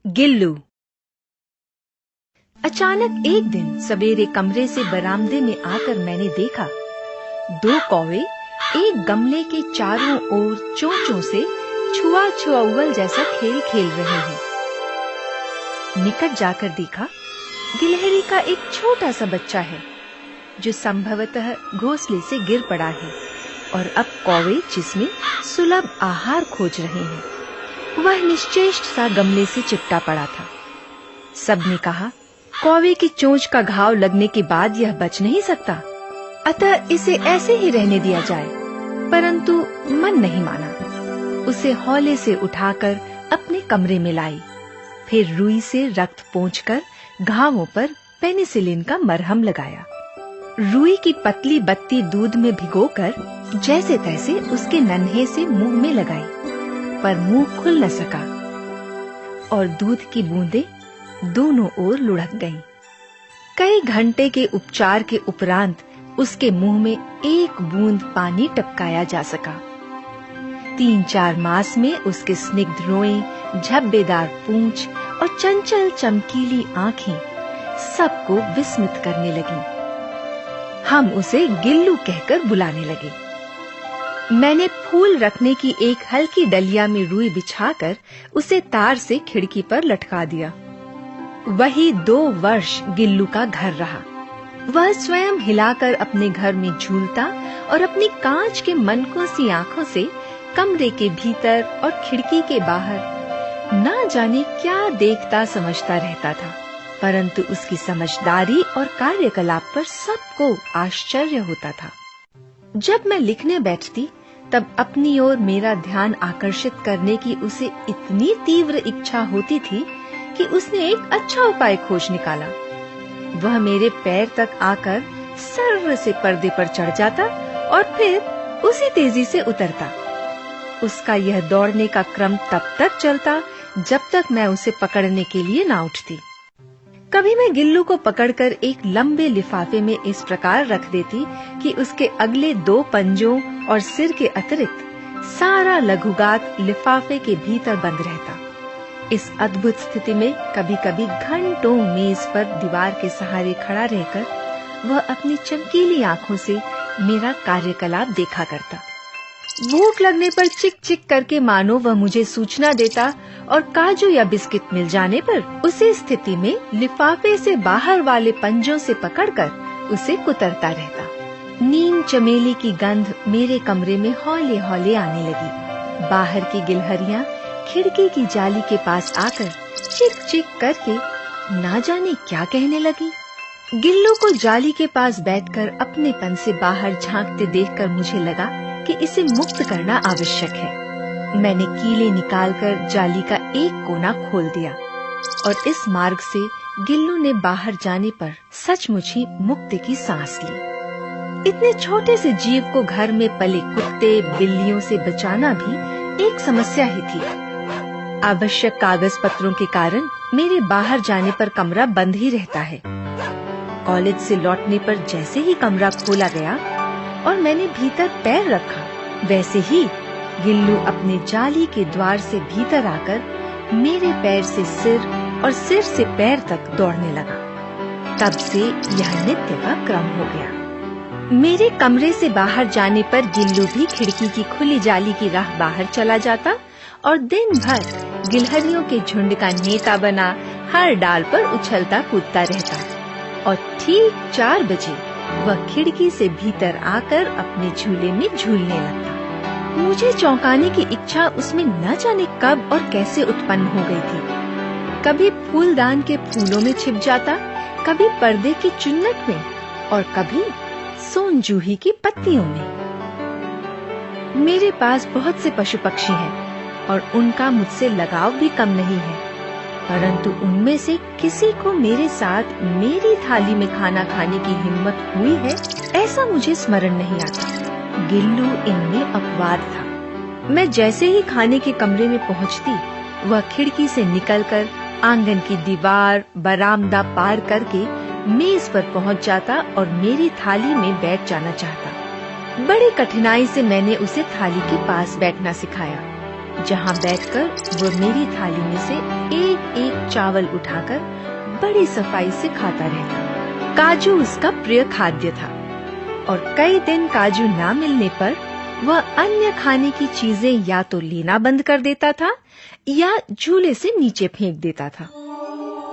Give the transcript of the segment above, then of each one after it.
गिल्लू। अचानक एक दिन सवेरे कमरे से बरामदे में आकर मैंने देखा 2 कौवे एक गमले के चारों ओर चोंचों से छुआ छुआउल जैसा खेल खेल रहे हैं। निकट जाकर देखा गिलहरी का एक छोटा सा बच्चा है जो संभवतः घोंसले से गिर पड़ा है और अब कौवे जिसमें सुलभ आहार खोज रहे हैं। वह निश्चेष्ट सा गमले से चिपटा पड़ा था। सबने कहा कौवे की चोंच का घाव लगने के बाद यह बच नहीं सकता, अतः इसे ऐसे ही रहने दिया जाए। परंतु मन नहीं माना। उसे हौले से उठाकर अपने कमरे में लाई, फिर रुई से रक्त पोंछकर घावों पर पेनिसिलिन का मरहम लगाया। रुई की पतली बत्ती दूध में भिगोकर जैसे तैसे उसके नन्हे से मुंह में लगाई, पर मुंह खुल न सका और दूध की बूंदें दोनों ओर लुढ़क गईं। कई घंटे के उपचार के उपरांत उसके मुंह में एक बूंद पानी टपकाया जा सका। 3-4 मास में उसके स्निग्ध रोएं, झब्बेदार पूंछ और चंचल चमकीली आंखें सबको विस्मित करने लगीं। हम उसे गिल्लू कहकर बुलाने लगे। मैंने फूल रखने की एक हल्की डलिया में रुई बिछाकर उसे तार से खिड़की पर लटका दिया। वही 2 वर्ष गिल्लू का घर रहा। वह स्वयं हिलाकर अपने घर में झूलता और अपनी कांच के मनकों सी आंखों से कमरे के भीतर और खिड़की के बाहर ना जाने क्या देखता समझता रहता था, परंतु उसकी समझदारी और कार्यकलाप पर सबको आश्चर्य होता था। जब मैं लिखने बैठती तब अपनी ओर मेरा ध्यान आकर्षित करने की उसे इतनी तीव्र इच्छा होती थी कि उसने एक अच्छा उपाय खोज निकाला। वह मेरे पैर तक आकर सर्र से पर्दे पर चढ़ जाता और फिर उसी तेजी से उतरता। उसका यह दौड़ने का क्रम तब तक चलता जब तक मैं उसे पकड़ने के लिए ना उठती। कभी मैं गिल्लू को पकड़कर एक लंबे लिफाफे में इस प्रकार रख देती कि उसके अगले 2 पंजों और सिर के अतिरिक्त सारा लघुगात लिफाफे के भीतर बंद रहता। इस अद्भुत स्थिति में कभी-कभी घंटों मेज पर दीवार के सहारे खड़ा रहकर वह अपनी चमकीली आंखों से मेरा कार्यकलाप देखा करता। भूख लगने पर चिक चिक करके मानो वह मुझे सूचना देता और काजू या बिस्किट मिल जाने पर उसी स्थिति में लिफाफे से बाहर वाले पंजों से पकड़कर उसे कुतरता रहता। नीम चमेली की गंध मेरे कमरे में हौले हौले आने लगी। बाहर की गिलहरियां खिड़की की जाली के पास आकर चिक चिक करके ना जाने क्या कहने लगी। गिल्लू को जाली के पास बैठकर अपनेपन से बाहर झांकते देखकर मुझे लगा कि इसे मुक्त करना आवश्यक है। मैंने कीले निकालकर जाली का एक कोना खोल दिया और इस मार्ग से गिल्लू ने बाहर जाने पर सचमुच ही मुक्ति की सांस ली। इतने छोटे से जीव को घर में पले कुत्ते बिल्लियों से बचाना भी एक समस्या ही थी। आवश्यक कागज पत्रों के कारण मेरे बाहर जाने पर कमरा बंद ही रहता है। कॉलेज से लौटने पर जैसे ही कमरा खोला गया और मैंने भीतर पैर रखा, वैसे ही गिल्लू अपने जाली के द्वार से भीतर आकर मेरे पैर से सिर और सिर से पैर तक दौड़ने लगा। तब से यह नित्य का क्रम हो गया। मेरे कमरे से बाहर जाने पर गिल्लू भी खिड़की की खुली जाली की राह बाहर चला जाता और दिन भर गिलहरियों के झुंड का नेता बना हर डाल पर उछलता कूदता रहता और ठीक 4 बजे वह खिड़की से भीतर आकर अपने झूले में झूलने लगता। मुझे चौंकाने की इच्छा उसमें न जाने कब और कैसे उत्पन्न हो गई थी। कभी फूलदान के फूलों में छिप जाता, कभी पर्दे की चुन्नट में और कभी सोन जूही की पत्तियों में। मेरे पास बहुत से पशु पक्षी हैं और उनका मुझसे लगाव भी कम नहीं है, परंतु उनमें से किसी को मेरे साथ मेरी थाली में खाना खाने की हिम्मत हुई है ऐसा मुझे स्मरण नहीं आता। गिल्लू इनमें अपवाद था। मैं जैसे ही खाने के कमरे में पहुंचती, वह खिड़की से निकलकर आंगन की दीवार बरामदा पार करके मेज पर पहुंच जाता और मेरी थाली में बैठ जाना चाहता। बड़ी कठिनाई से मैंने उसे थाली के पास बैठना सिखाया। जहाँ बैठकर वह मेरी थाली में से एक एक चावल उठाकर बड़ी सफाई से खाता रहता। काजू उसका प्रिय खाद्य था और कई दिन काजू ना मिलने पर वह अन्य खाने की चीजें या तो लेना बंद कर देता था या झूले से नीचे फेंक देता था।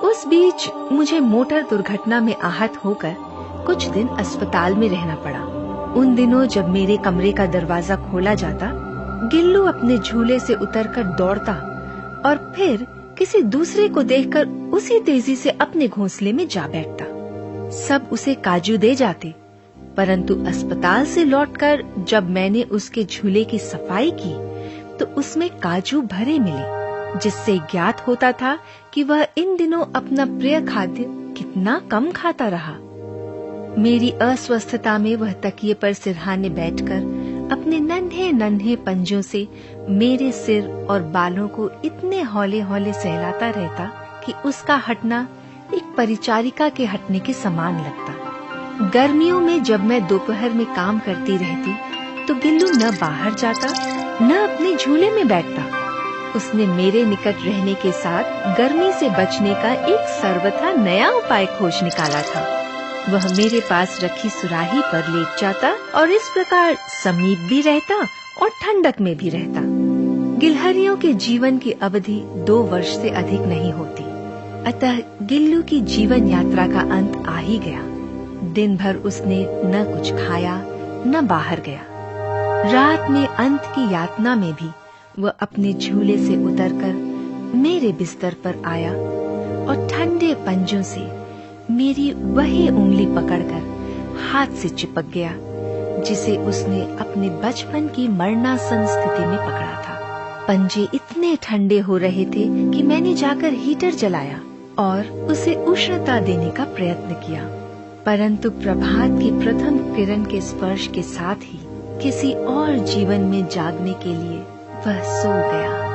उस बीच मुझे मोटर दुर्घटना में आहत होकर कुछ दिन अस्पताल में रहना पड़ा। उन दिनों जब मेरे कमरे का दरवाजा खोला जाता, गिल्लू अपने झूले से उतरकर दौड़ता और फिर किसी दूसरे को देखकर उसी तेजी से अपने घोंसले में जा बैठता। सब उसे काजू दे जाते, परंतु अस्पताल से लौटकर जब मैंने उसके झूले की सफाई की तो उसमें काजू भरे मिले, जिससे ज्ञात होता था कि वह इन दिनों अपना प्रिय खाद्य कितना कम खाता रहा। मेरी अस्वस्थता में वह तकिए पर सिरहाने बैठकर अपने नन्हे नन्हे पंजों से मेरे सिर और बालों को इतने हौले हौले सहलाता रहता कि उसका हटना एक परिचारिका के हटने के समान लगता। गर्मियों में जब मैं दोपहर में काम करती रहती तो गिल्लू न बाहर जाता न अपने झूले में बैठता। उसने मेरे निकट रहने के साथ गर्मी से बचने का एक सर्वथा नया उपाय खोज निकाला था। वह मेरे पास रखी सुराही पर लेट जाता और इस प्रकार समीप भी रहता और ठंडक में भी रहता। गिलहरियों के जीवन की अवधि 2 वर्ष से अधिक नहीं होती, अतः गिल्लू की जीवन यात्रा का अंत आ ही गया। दिन भर उसने न कुछ खाया न बाहर गया। रात में अंत की यातना में भी वह अपने झूले से उतरकर मेरे बिस्तर पर आया और ठंडे पंजों से मेरी वही उंगली पकड़कर हाथ से चिपक गया जिसे उसने अपने बचपन की मरणासन स्थिति में पकड़ा था। पंजे इतने ठंडे हो रहे थे कि मैंने जाकर हीटर जलाया और उसे उष्णता देने का प्रयत्न किया, परंतु प्रभात की प्रथम किरण के स्पर्श के साथ ही किसी और जीवन में जागने के लिए वह सो गया।